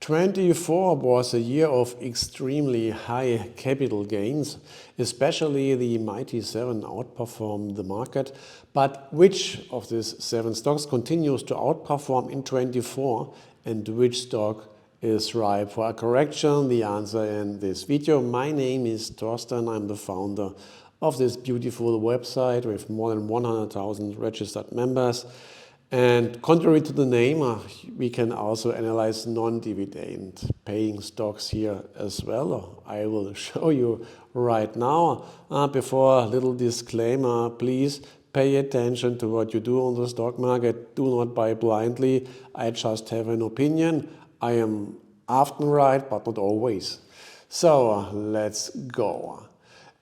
24 was a year of extremely high capital gains, especially the mighty 7 outperformed the market. But which of these 7 stocks continues to outperform in 24 and which stock is ripe for a correction? The answer in this video. My name is Thorsten. I'm the founder of this beautiful website with more than 100,000 registered members. And contrary to the name, we can also analyze non-dividend paying stocks here as well. I will show you right now. Before a little disclaimer, please pay attention to what you do on the stock market. Do not buy blindly. I just have an opinion. I am often right, but not always. So let's go.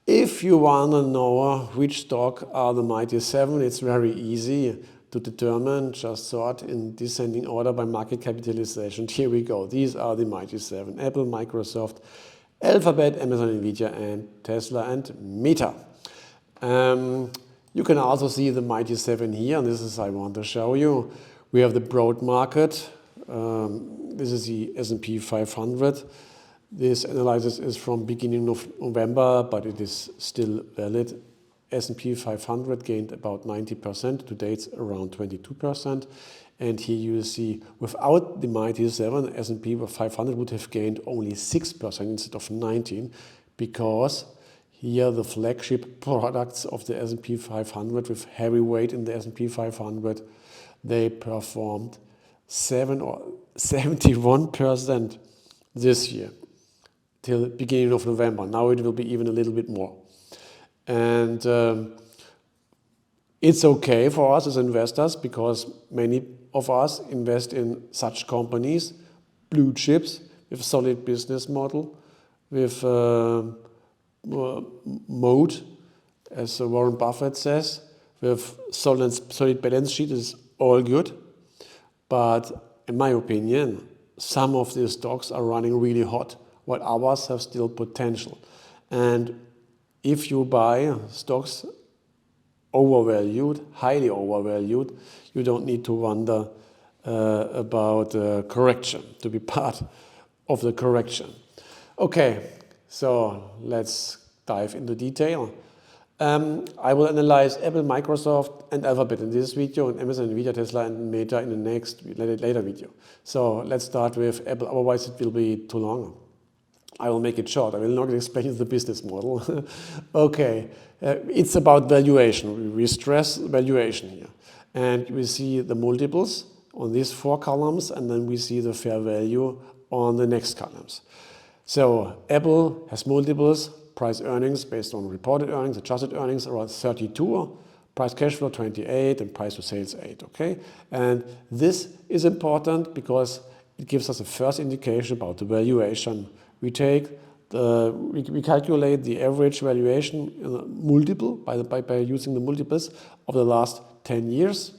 If you want to know which stock are the mighty 7, it's very easy to determine. Just sort in descending order by market capitalization. Here we go. These are the mighty 7. Apple, Microsoft, Alphabet, Amazon, Nvidia, and Tesla, and Meta. You can also see the mighty 7 here, and this is I want to show you. We have the broad market. This is the S&P 500. This analysis is from beginning of November, but it is still valid. S&P 500 gained about 90%. Today it's around 22%. And here you see, without the mighty 7, S&P 500 would have gained only 6% instead of 19%, because here the flagship products of the S&P 500 with heavy weight in the S&P 500, they performed 71% this year till beginning of November. Now it will be even a little bit more. And it's okay for us as investors, because many of us invest in such companies, blue chips, with solid business model, with moat, as Warren Buffett says, with solid balance sheet is all good. But in my opinion, some of these stocks are running really hot, while others have still potential. And if you buy stocks overvalued, highly overvalued, you don't need to wonder about correction, to be part of the correction. Okay, so let's dive into detail. I will analyze Apple, Microsoft, and Alphabet in this video, and Amazon, Nvidia, Tesla, and Meta in the next later video. So let's start with Apple, otherwise it will be too long. I will make it short. I will not explain the business model. Okay, it's about valuation. We stress valuation here. And we see the multiples on these 4 columns, and then we see the fair value on the next columns. So Apple has multiples, price earnings based on reported earnings, adjusted earnings around 32, price cash flow 28, and price to sales 8. Okay, and this is important because it gives us a first indication about the valuation. We calculate the average valuation multiple by using the multiples of the last 10 years.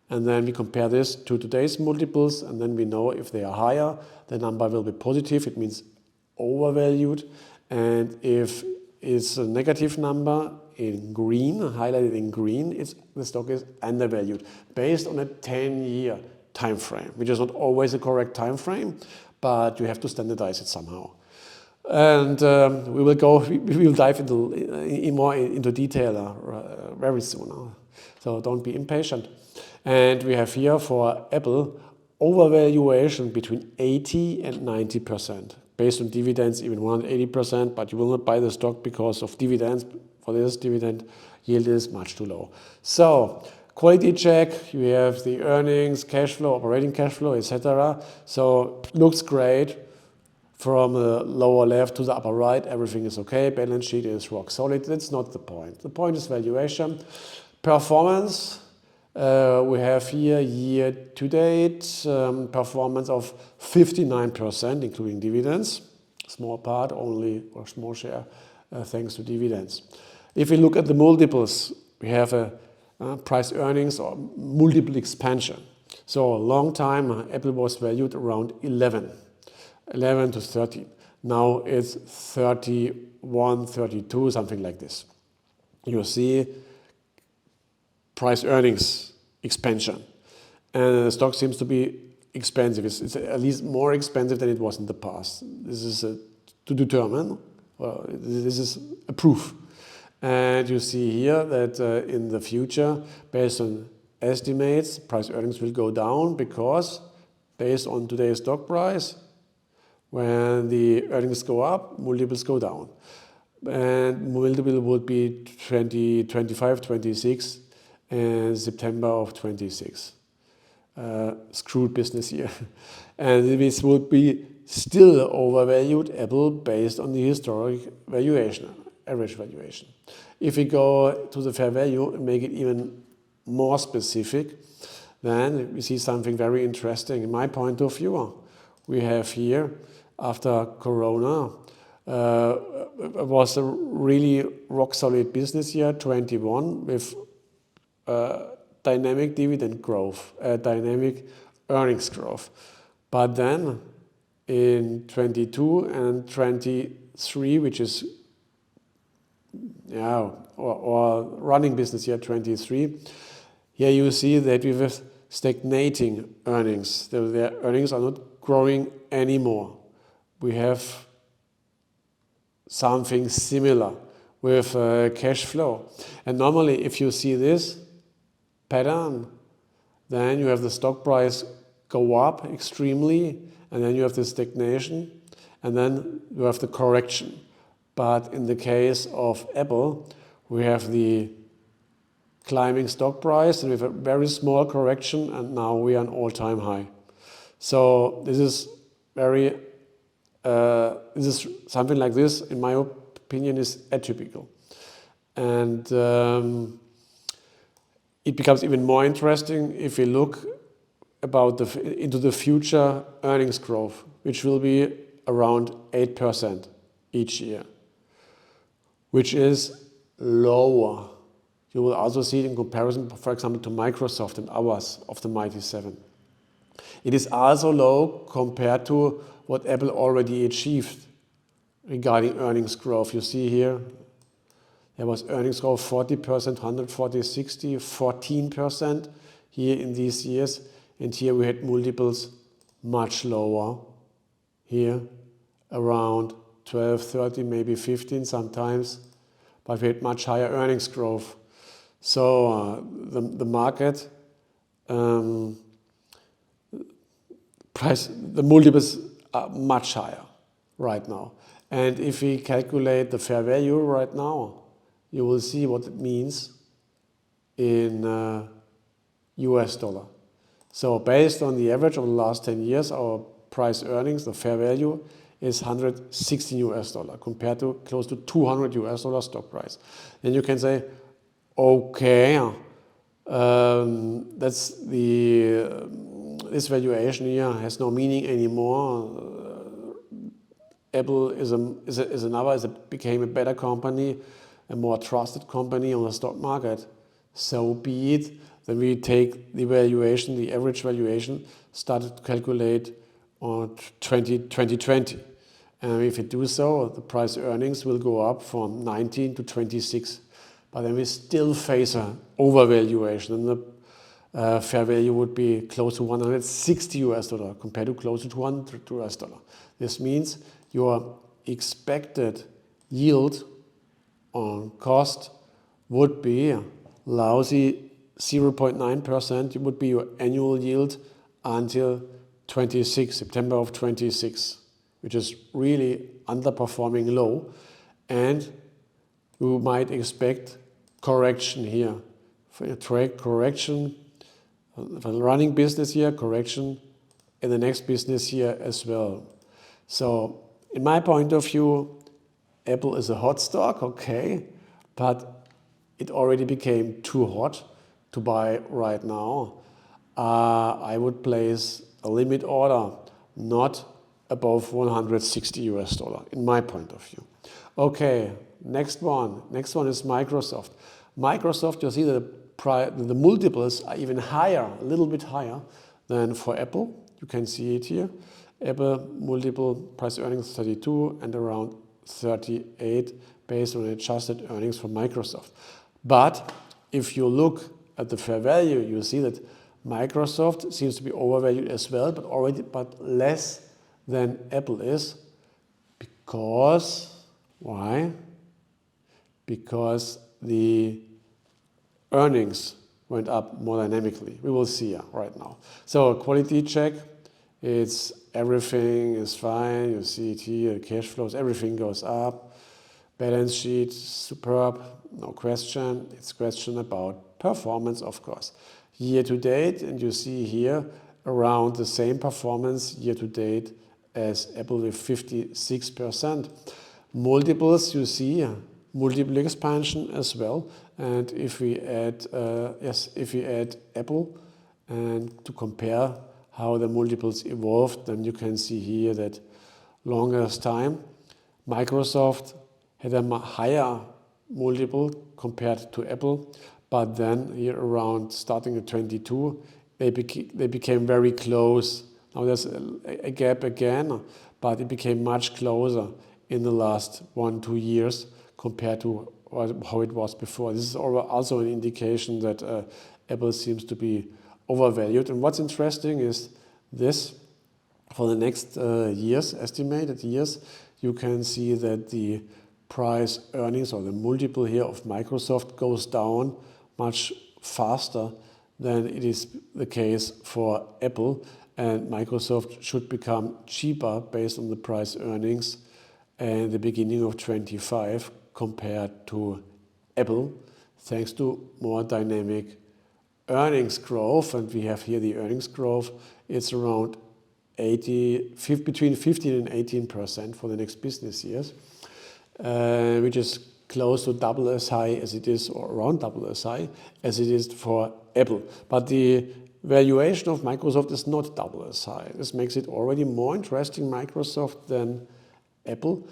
And then we compare this to today's multiples, and then we know if they are higher, the number will be positive. It means overvalued. And if it's a negative number in green, highlighted in green, the stock is undervalued based on a 10-year time frame, which is not always a correct time frame, but you have to standardize it somehow. And we will dive more into detail very soon. So don't be impatient. And we have here for Apple overvaluation between 80 and 90%. Based on dividends, even 180%, but you will not buy the stock because of dividends. For this, dividend yield is much too low. So quality check, you have the earnings, cash flow, operating cash flow, etc. So looks great. From the lower left to the upper right, everything is okay. Balance sheet is rock solid. That's not the point. The point is valuation. Performance, we have here year to date performance of 59%, including dividends. Small part only, or small share, thanks to dividends. If we look at the multiples, we have a price earnings or multiple expansion. So a long time, Apple was valued around 11 to 13. Now it's 31, 32, something like this. You see price earnings expansion. And the stock seems to be expensive. It's at least more expensive than it was in the past. This is to determine. Well, this is a proof. And you see here that in the future, based on estimates, price earnings will go down because based on today's stock price, when the earnings go up, multiples go down. And multiple would be 2025, 26, and September of 26. Screwed business year. And this would be still overvalued Apple based on the historic valuation, average valuation. If we go to the fair value and make it even more specific, then we see something very interesting. In my point of view, we have here, after Corona, it was a really rock-solid business year, 21, with dynamic dividend growth, dynamic earnings growth. But then in 22 and 23, which is or running business year 23, here you see that we have stagnating earnings. The earnings are not growing anymore. We have something similar with cash flow. And normally if you see this pattern, then you have the stock price go up extremely, and then you have the stagnation, and then you have the correction. But in the case of Apple, we have the climbing stock price, and we have a very small correction, and now we are an all-time high. So this is very, this is something like this, in my opinion, is atypical. And it becomes even more interesting if we look into the future earnings growth, which will be around 8% each year, which is lower. You will also see it in comparison, for example, to Microsoft and others of the Mighty Seven. It is also low compared to what Apple already achieved regarding earnings growth. You see here, there was earnings growth 40%, 140, 60, 14% here in these years. And here we had multiples much lower. Here around 12, 13, maybe 15 sometimes. But we had much higher earnings growth. So the market price, the multiples are much higher right now. And if we calculate the fair value right now, you will see what it means in US dollar. So based on the average of the last 10 years, our price earnings, the fair value, is 116 US dollar compared to close to 200 US dollar stock price. And you can say, okay, that's this valuation here has no meaning anymore. Apple became a better company, a more trusted company on the stock market. So be it. Then we take the valuation, the average valuation, started to calculate on 2020. And if we do so, the price earnings will go up from 19 to 26. But then we still face an overvaluation, and the fair value would be close to 160 US dollar compared to close to 200 US dollar. This means your expected yield on cost would be lousy 0.9%. It would be your annual yield until September of 26, which is really underperforming low. And you might expect correction here. For a trade correction, for the running business year, correction in the next business year as well. So in my point of view, Apple is a hot stock, okay, but it already became too hot to buy right now. I would place a limit order not above 160 US dollar in my point of view. Okay, next one is Microsoft. Microsoft, you see that the multiples are even higher, a little bit higher than for Apple. You can see it here. Apple multiple price earnings 32 and around 38 based on adjusted earnings for Microsoft. But if you look at the fair value, you see that Microsoft seems to be overvalued as well, but less than Apple is. Because, why? Because the earnings went up more dynamically. We will see right now. So quality check, it's everything is fine. You see it here, cash flows, everything goes up. Balance sheet, superb, no question. It's question about performance, of course. Year to date, and you see here around the same performance year to date as Apple with 56%. Multiples, you see multiple expansion as well. And if we add, Apple and to compare how the multiples evolved, then you can see here that longest time Microsoft had a higher multiple compared to Apple, but then here around starting at 22, they became very close. Now there's a gap again, but it became much closer in the last 1-2 years compared to how it was before. This is also an indication that Apple seems to be overvalued. And what's interesting is this, for the next years, estimated years, you can see that the price earnings or the multiple here of Microsoft goes down much faster than it is the case for Apple, and Microsoft should become cheaper based on the price earnings in the beginning of 25 compared to Apple, thanks to more dynamic earnings growth. And we have here the earnings growth. It's around between 15 and 18% for the next business years, which is close to double as high as it is, or around double as high as it is for Apple. But the valuation of Microsoft is not double as high. This makes it already more interesting, Microsoft, than Apple.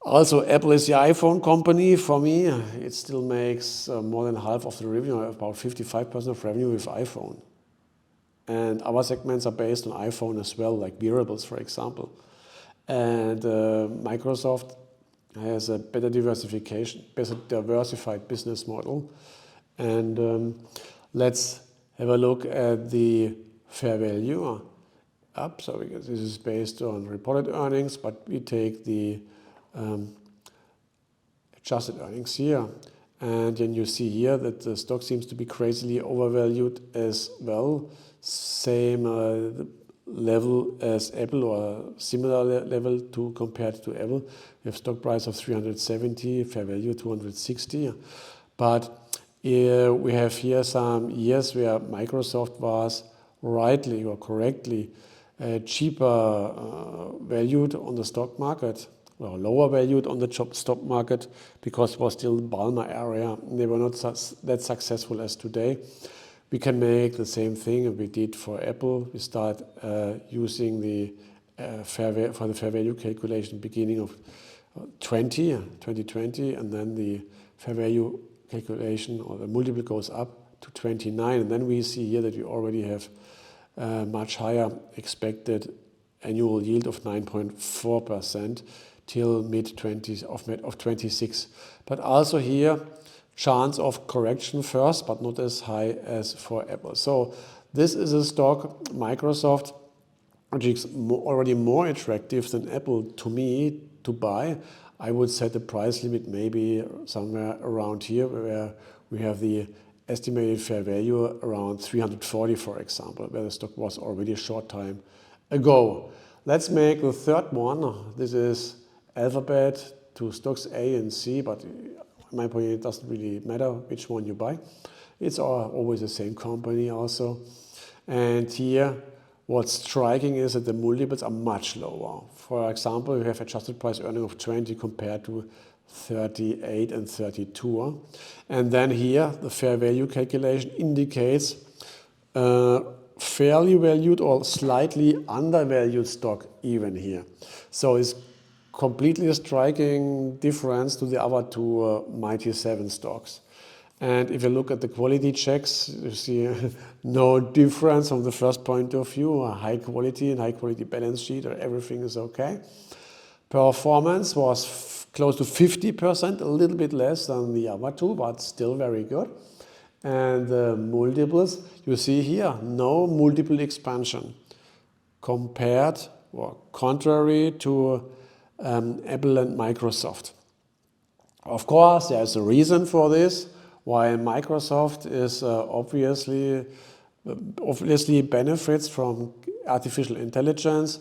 Also, Apple is the iPhone company. For me, it still makes more than half of the revenue, about 55% of revenue with iPhone. And our segments are based on iPhone as well, like wearables, for example. And Microsoft has a better diversified business model. And let's have a look at the fair value up. So this is based on reported earnings, but we take the adjusted earnings here. And then you see here that the stock seems to be crazily overvalued as well. Same level as Apple, or similar level to compared to Apple. We have stock price of 370, fair value 260. But we have here some years where Microsoft was rightly or correctly cheaper valued on the stock market, or lower valued on the stock market, because it was still Balmer area. They were not that successful as today. We can make the same thing we did for Apple. We start using the fair value calculation beginning of 2020, and then the fair value calculation or the multiple goes up to 29, and then we see here that we already have much higher expected annual yield of 9.4% till mid-20s of 26. But also here, chance of correction first, but not as high as for Apple. So this is a stock, Microsoft, which is already more attractive than Apple to me to buy. I would set the price limit maybe somewhere around here, where we have the estimated fair value around 340, for example, where the stock was already a short time ago. Let's make the third one. This is Alphabet to stocks A and C, but in my opinion, it doesn't really matter which one you buy. It's always the same company also. And here, what's striking is that the multiples are much lower. For example, we have adjusted price earning of 20 compared to 38 and 32. And then here, the fair value calculation indicates fairly valued or slightly undervalued stock even here. So it's completely a striking difference to the other two Mighty 7 stocks. And if you look at the quality checks, you see no difference from the first point of view. High quality and high quality balance sheet, or everything is okay. Performance was close to 50%, a little bit less than the other two, but still very good. And the multiples, you see here, no multiple expansion compared or contrary to Apple and Microsoft. Of course, there's a reason for this. While Microsoft is obviously benefits from artificial intelligence,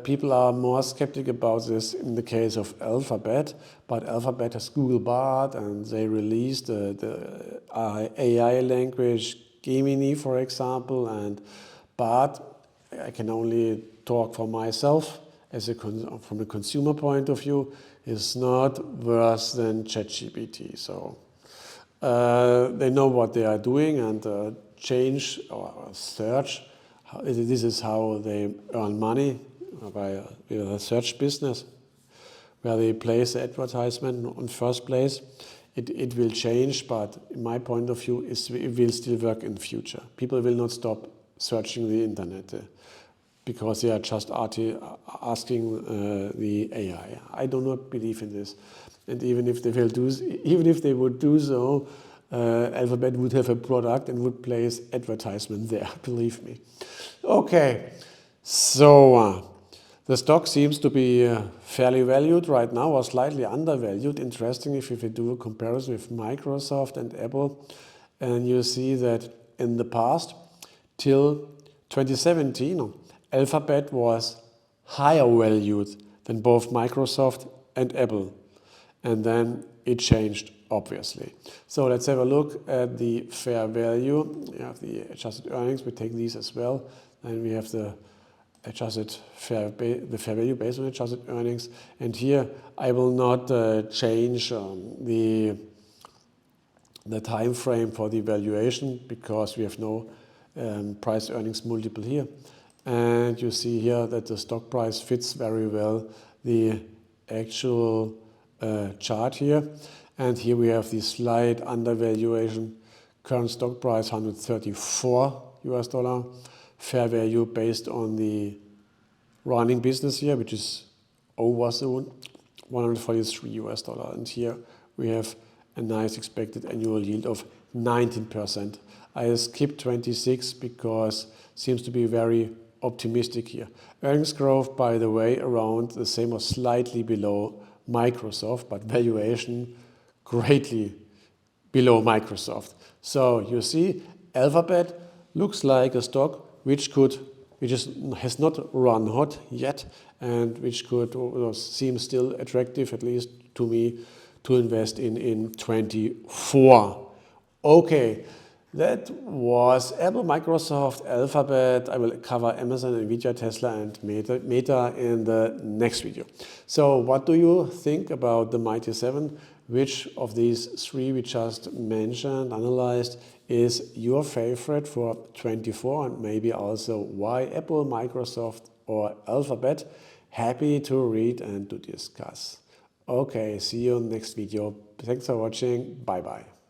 people are more skeptical about this in the case of Alphabet, but Alphabet has Google Bard and they released the AI language Gemini, for example, and Bard, I can only talk for myself, from a consumer point of view, is not worse than ChatGPT. So they know what they are doing, and change or search, this is how they earn money by the search business, where they place the advertisement on first place. It will change, but in my point of view, it will still work in the future. People will not stop searching the internet because they are just asking the AI. I do not believe in this. And even if they would do so, Alphabet would have a product and would place advertisement there, believe me. Okay, so the stock seems to be fairly valued right now, or slightly undervalued. Interesting if we do a comparison with Microsoft and Apple, and you see that in the past, till 2017, Alphabet was higher valued than both Microsoft and Apple. And then it changed, obviously. So let's have a look at the fair value. We have the adjusted earnings. We take these as well. And we have the fair value based on adjusted earnings. And here I will not change the time frame for the valuation because we have no price earnings multiple here. And you see here that the stock price fits very well the actual chart here. And here we have the slight undervaluation. Current stock price $134 US. Fair value based on the running business here, which is over soon, $143 US. And here we have a nice expected annual yield of 19%. I skipped 26 because seems to be very optimistic here. Earnings growth, by the way, around the same or slightly below Microsoft, but valuation greatly below Microsoft. So you see, Alphabet looks like a stock which has not run hot yet, and which could seem still attractive, at least to me, to invest in 24. Okay, that was Apple, Microsoft, Alphabet. I will cover Amazon, Nvidia, Tesla, and Meta in the next video. So what do you think about the Mighty 7? Which of these three we just mentioned, analyzed, is your favorite for 24, and maybe also why Apple, Microsoft, or Alphabet? Happy to read and to discuss. Okay, see you in the next video. Thanks for watching. Bye bye.